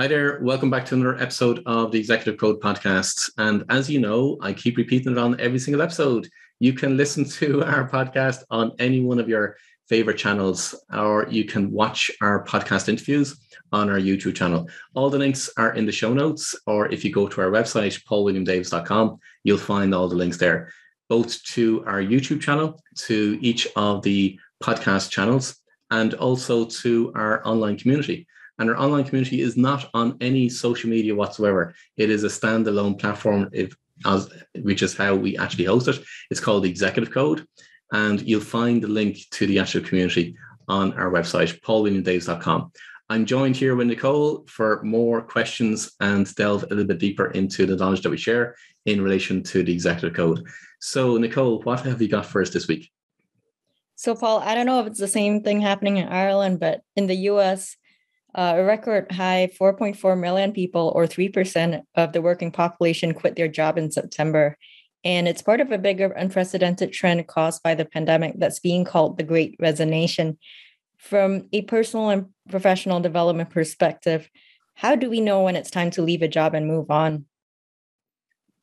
Hi there. Welcome back to another episode of the Executive Code podcast. And as you know, I keep repeating it on every single episode. You can listen to our podcast on any one of your favorite channels, or you can watch our podcast interviews on our YouTube channel. All the links are in the show notes, or if you go to our website, paulwilliamdavis.com, you'll find all the links there, both to our YouTube channel, to each of the podcast channels, and also to our online community. And our online community is not on any social media whatsoever. It is a standalone platform, which is how we actually host it. It's called the Executive Code. And you'll find the link to the actual community on our website, paulwilliamdavis.com. I'm joined here with Nicole for more questions and delve a little bit deeper into the knowledge that we share in relation to the Executive Code. So, Nicole, what have you got for us this week? So, Paul, I don't know if it's the same thing happening in Ireland, but in the US, a record high 4.4 million people, or 3% of the working population, quit their job in September. And it's part of a bigger unprecedented trend caused by the pandemic that's being called the Great Resignation. From a personal and professional development perspective, how do we know when it's time to leave a job and move on?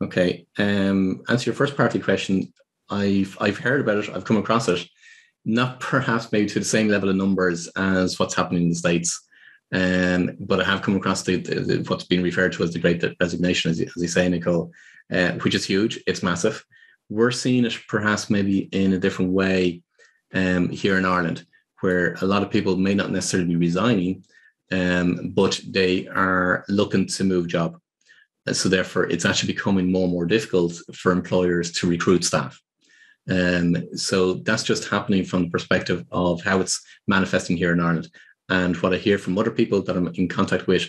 Okay. Answer your first part of the question. I've heard about it. I've come across it. Not perhaps maybe to the same level of numbers as what's happening in the States. But I have come across what's been referred to as the Great Resignation, as you say, Nicole, which is huge. It's massive. We're seeing it perhaps maybe in a different way here in Ireland, where a lot of people may not necessarily be resigning, but they are looking to move job. And so therefore, it's actually becoming more and more difficult for employers to recruit staff. So that's just happening from the perspective of how it's manifesting here in Ireland. And what I hear from other people that I'm in contact with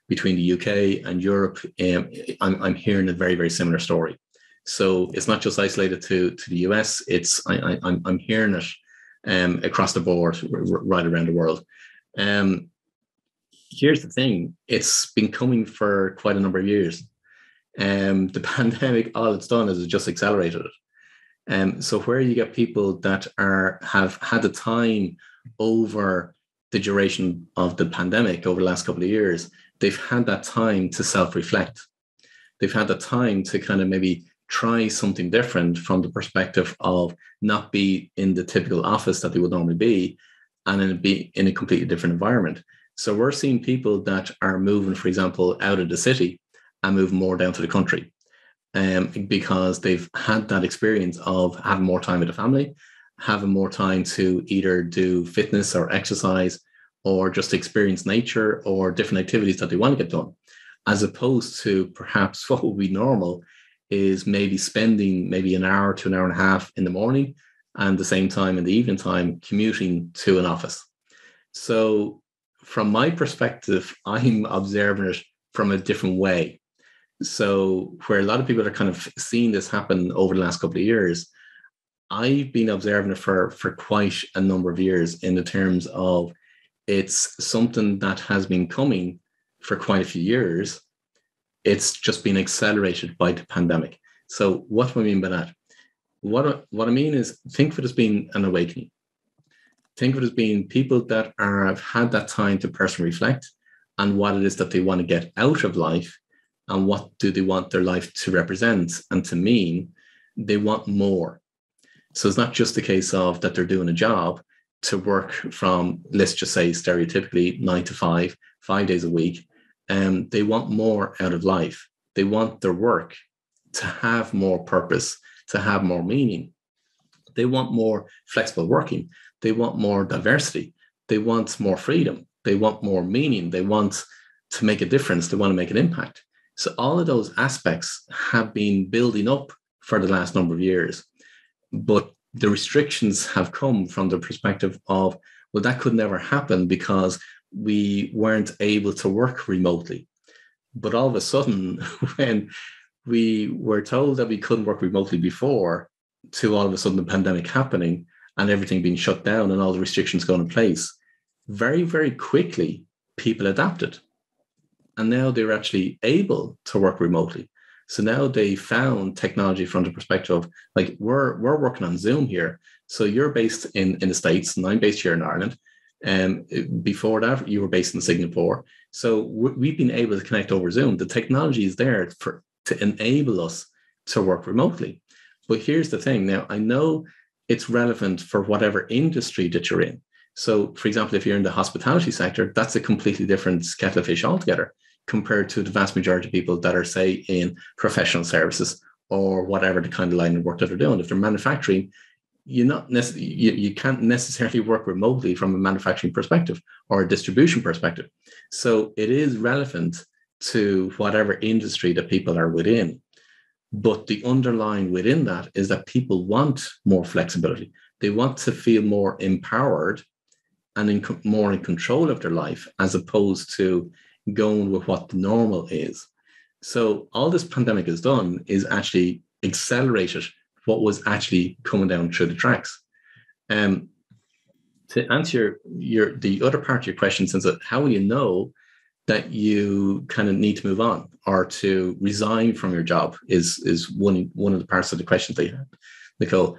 between the UK and Europe, I'm hearing a very, very similar story. So it's not just isolated to the US. I'm hearing it across the board, right around the world. Here's the thing: it's been coming for quite a number of years. The pandemic, all it's done is it just accelerated it. So where you get people that have had the time over the duration of the pandemic over the last couple of years, they've had that time to self-reflect. They've had the time to kind of maybe try something different from the perspective of not be in the typical office that they would normally be, and then be in a completely different environment. So we're seeing people that are moving, for example, out of the city and moving more down to the country, because they've had that experience of having more time with the family, having more time to either do fitness or exercise, or just experience nature or different activities that they want to get done, as opposed to perhaps what would be normal is maybe spending maybe an hour to an hour and a half in the morning and the same time in the evening time commuting to an office. So from my perspective, I'm observing it from a different way. So where a lot of people are kind of seeing this happen over the last couple of years, I've been observing it for quite a number of years, in the terms of it's something that has been coming for quite a few years. It's just been accelerated by the pandemic. So what do I mean by that? What I mean is, think of it as being an awakening. Think of it as being people that have had that time to personally reflect on what it is that they want to get out of life, and what do they want their life to represent and to mean. They want more. So it's not just a case of that they're doing a job to work from, let's just say stereotypically 9 to 5 days a week. They want more out of life. They want their work to have more purpose, to have more meaning. They want more flexible working. They want more diversity. They want more freedom. They want more meaning. They want to make a difference. They want to make an impact. So all of those aspects have been building up for the last number of years. But the restrictions have come from the perspective of, well, that could never happen because we weren't able to work remotely. But all of a sudden, when we were told that we couldn't work remotely before, to all of a sudden the pandemic happening and everything being shut down and all the restrictions going in place, very, very quickly, people adapted. And now they're actually able to work remotely. So now they found technology from the perspective of, like, we're working on Zoom here. So you're based in the States and I'm based here in Ireland. Before that, you were based in Singapore. So we've been able to connect over Zoom. The technology is there to enable us to work remotely. But here's the thing. Now, I know it's relevant for whatever industry that you're in. So, for example, if you're in the hospitality sector, that's a completely different kettle of fish altogether compared to the vast majority of people that are, say, in professional services or whatever the kind of line of work that they're doing. If they're manufacturing, you can't necessarily work remotely from a manufacturing perspective or a distribution perspective. So it is relevant to whatever industry that people are within. But the underlying within that is that people want more flexibility. They want to feel more empowered and more in control of their life, as opposed to going with what the normal is. So all this pandemic has done is actually accelerated what was actually coming down through the tracks. To answer the other part of your question, since how will you know that you kind of need to move on or to resign from your job is one of the parts of the questions they have. Nicole,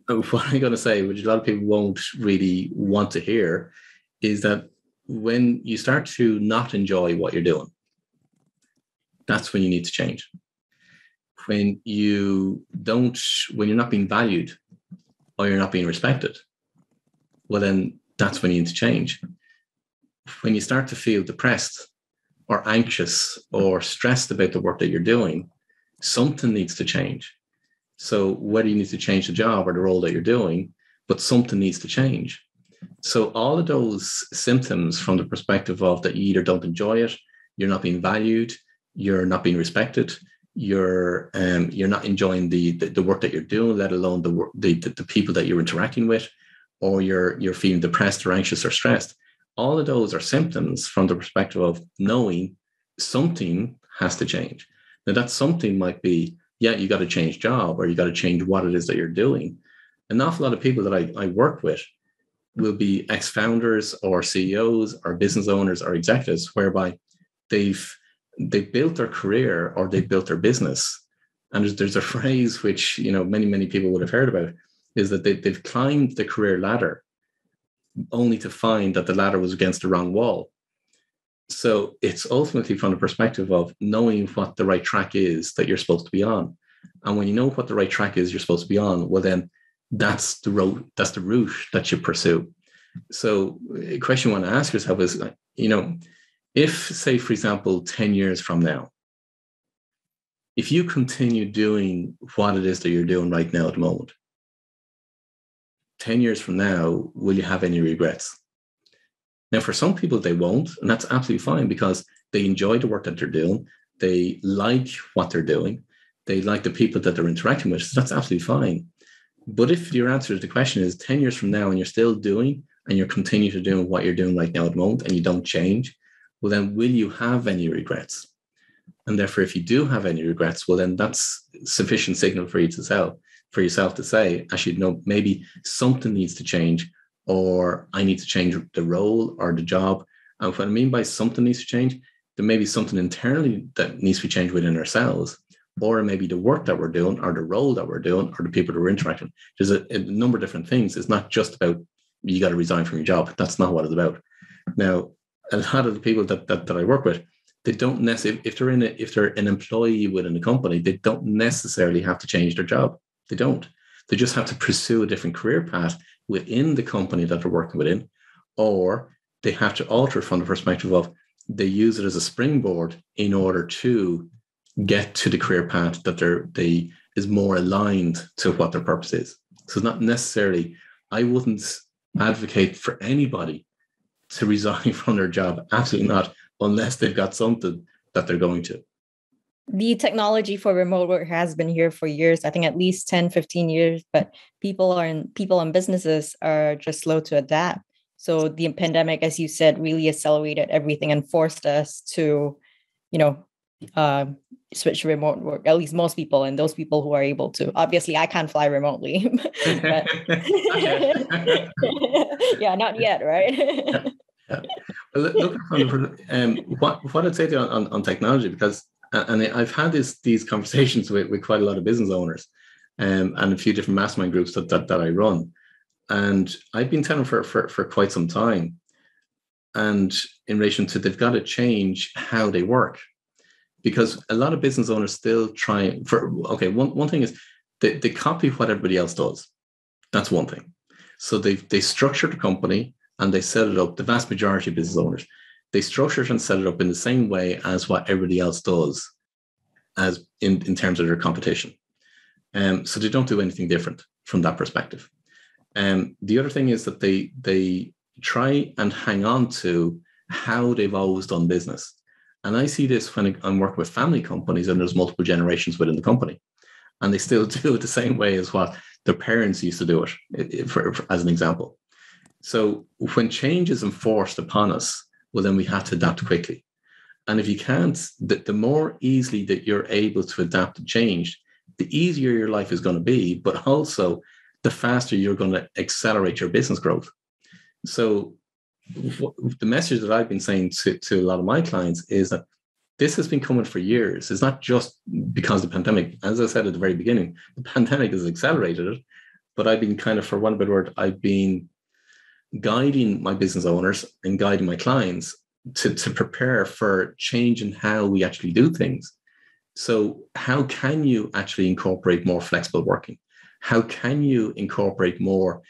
what I'm going to say, which a lot of people won't really want to hear, is that when you start to not enjoy what you're doing, that's when you need to change. When you're not being valued or you're not being respected, well, then that's when you need to change. When you start to feel depressed or anxious or stressed about the work that you're doing, something needs to change. So whether you need to change the job or the role that you're doing, but something needs to change. So all of those symptoms from the perspective of that you either don't enjoy it, you're not being valued, you're not being respected, you're not enjoying the work that you're doing, let alone the people that you're interacting with, or you're feeling depressed or anxious or stressed. All of those are symptoms from the perspective of knowing something has to change. Now that something might be, you got to change job or you got to change what it is that you're doing. An awful lot of people that I work with will be ex-founders or CEOs or business owners or executives, whereby they've built their career or they've built their business. And there's a phrase which, many people would have heard about, is that they've climbed the career ladder only to find that the ladder was against the wrong wall. So it's ultimately from the perspective of knowing what the right track is that you're supposed to be on. And when you know what the right track is you're supposed to be on, well, then that's the route that you pursue. So a question you want to ask yourself is, if, say, for example, 10 years from now, if you continue doing what it is that you're doing right now at the moment, 10 years from now, will you have any regrets? Now, for some people, they won't, and that's absolutely fine because they enjoy the work that they're doing. They like what they're doing. They like the people that they're interacting with. So that's absolutely fine. But if your answer to the question is 10 years from now and you're still doing and you're continuing to do what you're doing right now at the moment and you don't change, well, then will you have any regrets? And therefore, if you do have any regrets, well, then that's sufficient signal for yourself to say, actually, no, maybe something needs to change, or I need to change the role or the job. And what I mean by something needs to change, there may be something internally that needs to be changed within ourselves, or it may be the work that we're doing or the role that we're doing or the people that we're interacting. There's a number of different things. It's not just about you got to resign from your job. That's not what it's about. Now, a lot of the people that I work with, they don't necessarily, if they're an employee within a company, they don't necessarily have to change their job. They don't. They just have to pursue a different career path within the company that they're working within, or they have to alter from the perspective of they use it as a springboard in order to get to the career path that is more aligned to what their purpose is. So it's not necessarily, I wouldn't advocate for anybody to resign from their job. Absolutely not, unless they've got something that they're going to. The technology for remote work has been here for years, I think at least 10, 15 years, but people and businesses are just slow to adapt. So the pandemic, as you said, really accelerated everything and forced us to, switch to remote work, at least most people, and those people who are able to. Obviously, I can't fly remotely. But yeah, not yet, right? Yeah. Well, look what I'd say to you on technology, because and I've had these conversations with quite a lot of business owners, and a few different mastermind groups that I run. And I've been telling for quite some time. And in relation to, they've got to change how they work, because a lot of business owners still try one thing is they copy what everybody else does. That's one thing. So they structure the company and they set it up. The vast majority of business owners, they structure it and set it up in the same way as what everybody else does, as in terms of their competition. So they don't do anything different from that perspective. The other thing is that they try and hang on to how they've always done business. And I see this when I'm working with family companies and there's multiple generations within the company, and they still do it the same way as what their parents used to do it, as an example. So when change is enforced upon us, well, then we have to adapt quickly. And if you can't, the more easily that you're able to adapt to change, the easier your life is going to be, but also the faster you're going to accelerate your business growth. So the message that I've been saying to a lot of my clients is that this has been coming for years. It's not just because of the pandemic. As I said at the very beginning, the pandemic has accelerated it, but I've been kind of, for one better word, I've been guiding my business owners and guiding my clients to prepare for change in how we actually do things. So how can you actually incorporate more flexible working? How can you incorporate more,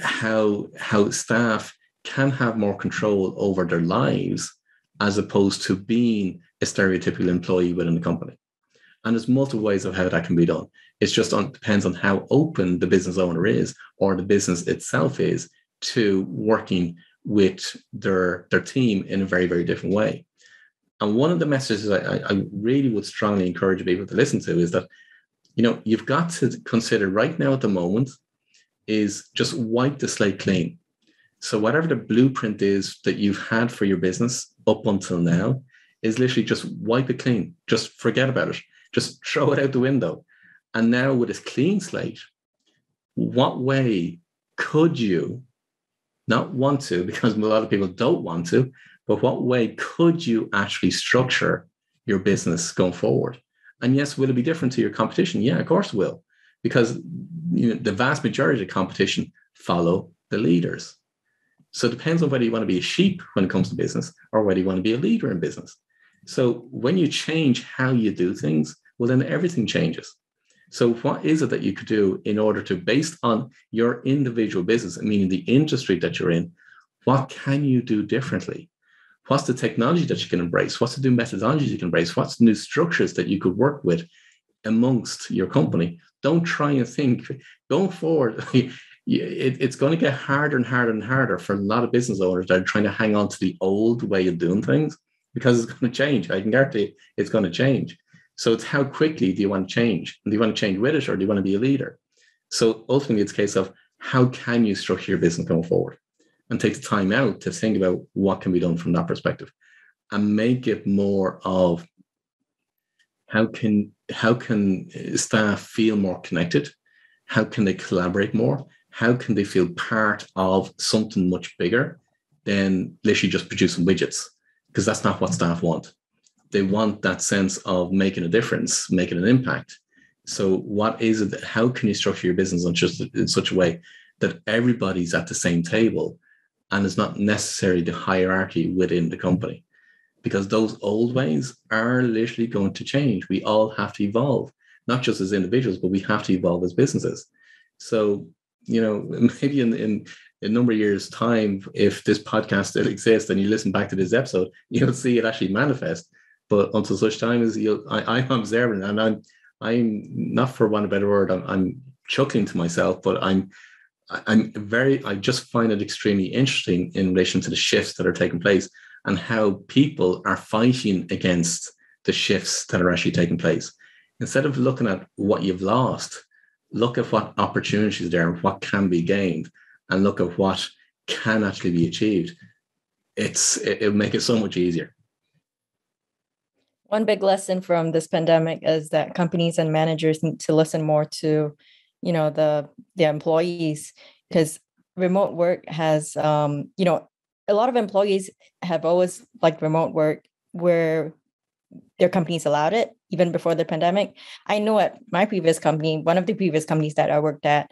how staff can have more control over their lives as opposed to being a stereotypical employee within the company? And there's multiple ways of how that can be done. It's just depends on how open the business owner is or the business itself is to working with their team in a very, very different way. And one of the messages I really would strongly encourage people to listen to is that, you've got to consider right now at the moment is just wipe the slate clean. So whatever the blueprint is that you've had for your business up until now is literally just wipe it clean. Just forget about it. Just throw it out the window. And now with this clean slate, what way could you not want to, because a lot of people don't want to, but what way could you actually structure your business going forward? And yes, will it be different to your competition? Yeah, of course it will, because the vast majority of competition follow the leaders. So it depends on whether you want to be a sheep when it comes to business or whether you want to be a leader in business. So when you change how you do things, well, then everything changes. So what is it that you could do in order to, based on your individual business, meaning the industry that you're in, what can you do differently? What's the technology that you can embrace? What's the new methodologies you can embrace? What's the new structures that you could work with amongst your company? Don't try and think going forward. It's going to get harder and harder and harder for a lot of business owners that are trying to hang on to the old way of doing things, because it's going to change. I can guarantee it's going to change. So it's how quickly do you want to change? And do you want to change with it, or do you want to be a leader? So ultimately, it's a case of how can you structure your business going forward, and take the time out to think about what can be done from that perspective, and make it more of how can staff feel more connected? How can they collaborate more? How can they feel part of something much bigger than literally just producing widgets? Because that's not what staff want. They want that sense of making a difference, making an impact. So what is it? How can you structure your business in such a way that everybody's at the same table and it's not necessarily the hierarchy within the company? Because those old ways are literally going to change. We all have to evolve, not just as individuals, but we have to evolve as businesses. So, maybe in a number of years' time, if this podcast still exists and you listen back to this episode, you'll see it actually manifest. But until such time as I'm observing, and I'm not, for want of a better word, I'm chuckling to myself, but I just find it extremely interesting in relation to the shifts that are taking place and how people are fighting against the shifts that are actually taking place. Instead of looking at what you've lost, look at what opportunities there and what can be gained, and look at what can actually be achieved. It'll make it so much easier. One big lesson from this pandemic is that companies and managers need to listen more to, the employees, because remote work has, a lot of employees have always liked remote work where their companies allowed it even before the pandemic. I know at my previous company, one of the previous companies that I worked at,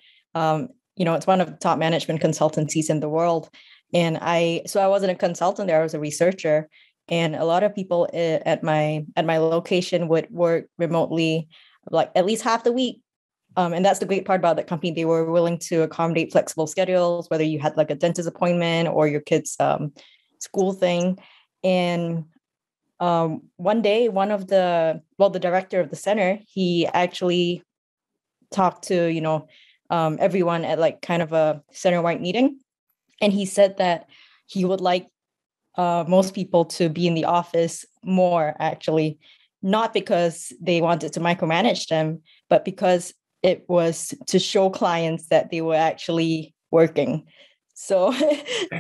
it's one of the top management consultancies in the world. And I wasn't a consultant there, I was a researcher. And a lot of people at my location would work remotely, like at least half the week. And that's the great part about that company. They were willing to accommodate flexible schedules, whether you had like a dentist appointment or your kid's school thing. And one day, the director of the center, he actually talked to, everyone at like kind of a center-wide meeting. And he said that he would like most people to be in the office more, actually, not because they wanted to micromanage them, but because it was to show clients that they were actually working. So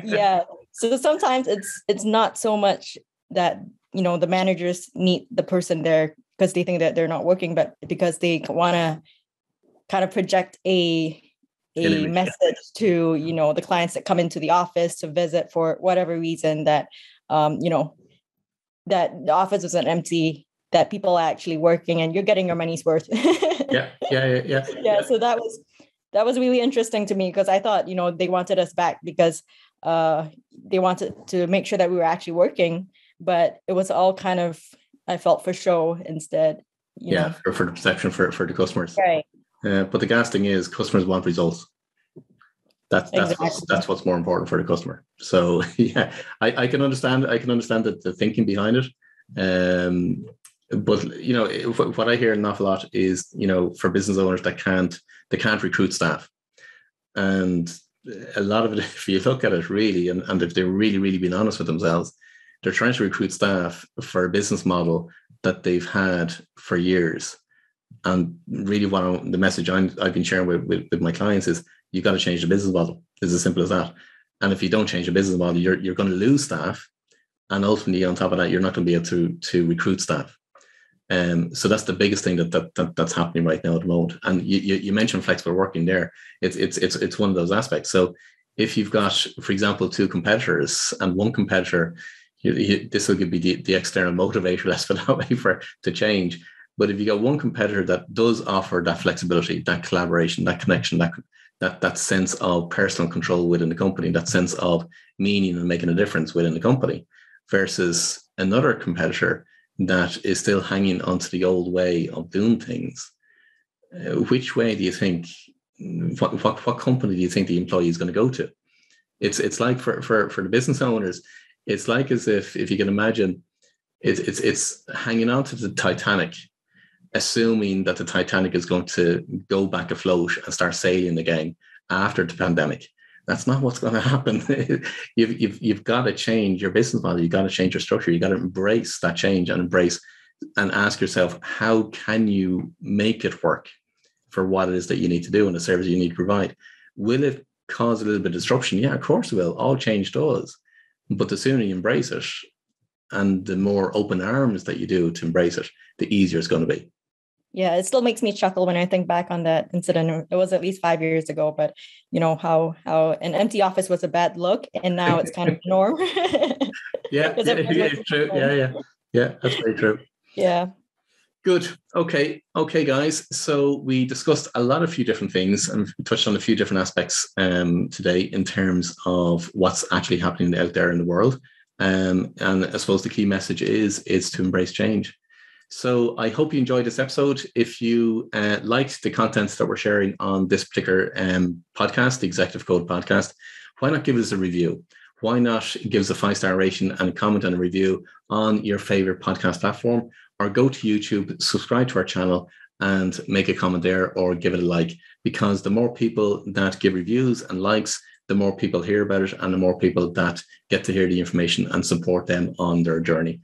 yeah. So sometimes it's not so much that, the managers need the person there because they think that they're not working, but because they want to kind of project a message to, the clients that come into the office to visit for whatever reason, that, that the office isn't empty, that people are actually working and you're getting your money's worth. Yeah. So that was really interesting to me, because I thought, they wanted us back because they wanted to make sure that we were actually working, but it was all kind of, I felt, for show instead. For the perception for the customers. Right. But the gas thing is, customers want results. That's what's more important for the customer. So yeah, I can understand the thinking behind it. But what I hear an awful lot is, for business owners that can't recruit staff, and a lot of it, if you look at it really, and if they're really, really being honest with themselves, they're trying to recruit staff for a business model that they've had for years. And really, the message I've been sharing with my clients is, you got to change the business model. It's as simple as that. And if you don't change the business model, you're going to lose staff, and ultimately, on top of that, you're not going to be able to recruit staff. So that's the biggest thing that's happening right now at the moment. And you mentioned flexible working there. It's one of those aspects. So if you've got, for example, two competitors, and one competitor, this will be the external motivator, let's put it that way, to change. But if you got one competitor that does offer that flexibility, that collaboration, that connection, that sense of personal control within the company, that sense of meaning and making a difference within the company, versus another competitor that is still hanging onto the old way of doing things, which way do you think, what company do you think the employee is going to go to? It's like for the business owners, it's like as if you can imagine, it's hanging on to the Titanic, assuming that the Titanic is going to go back afloat and start sailing again after the pandemic. That's not what's going to happen. You've got to change your business model. You've got to change your structure. You've got to embrace that change and ask yourself, how can you make it work for what it is that you need to do and the service you need to provide? Will it cause a little bit of disruption? Yeah, of course it will. All change does. But the sooner you embrace it, and the more open arms that you do to embrace it, the easier it's going to be. Yeah, it still makes me chuckle when I think back on that incident. It was at least 5 years ago, but how an empty office was a bad look, and now it's kind of the norm. Yeah, it's true. Yeah, that's very true. Yeah. Good. Okay, guys. So we discussed a few different things, and touched on a few different aspects today in terms of what's actually happening out there in the world. And I suppose the key message is to embrace change. So I hope you enjoyed this episode. If you liked the contents that we're sharing on this particular podcast, the Executive Code podcast, why not give us a review? Why not give us a 5-star rating and a comment and a review on your favorite podcast platform, or go to YouTube, subscribe to our channel and make a comment there, or give it a like, because the more people that give reviews and likes, the more people hear about it, and the more people that get to hear the information and support them on their journey.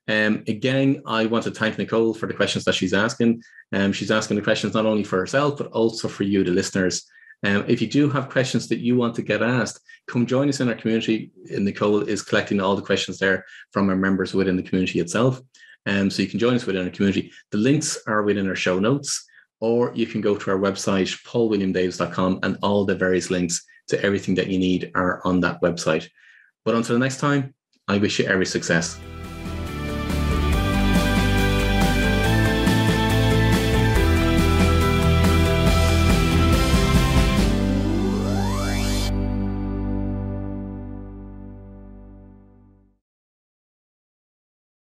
Again, I want to thank Nicole for the questions that she's asking. She's asking the questions not only for herself, but also for you, the listeners. If you do have questions that you want to get asked, come join us in our community. Nicole is collecting all the questions there from our members within the community itself. So you can join us within our community. The links are within our show notes, or you can go to our website, paulwilliamdavis.com, and all the various links to everything that you need are on that website. But until next time, I wish you every success.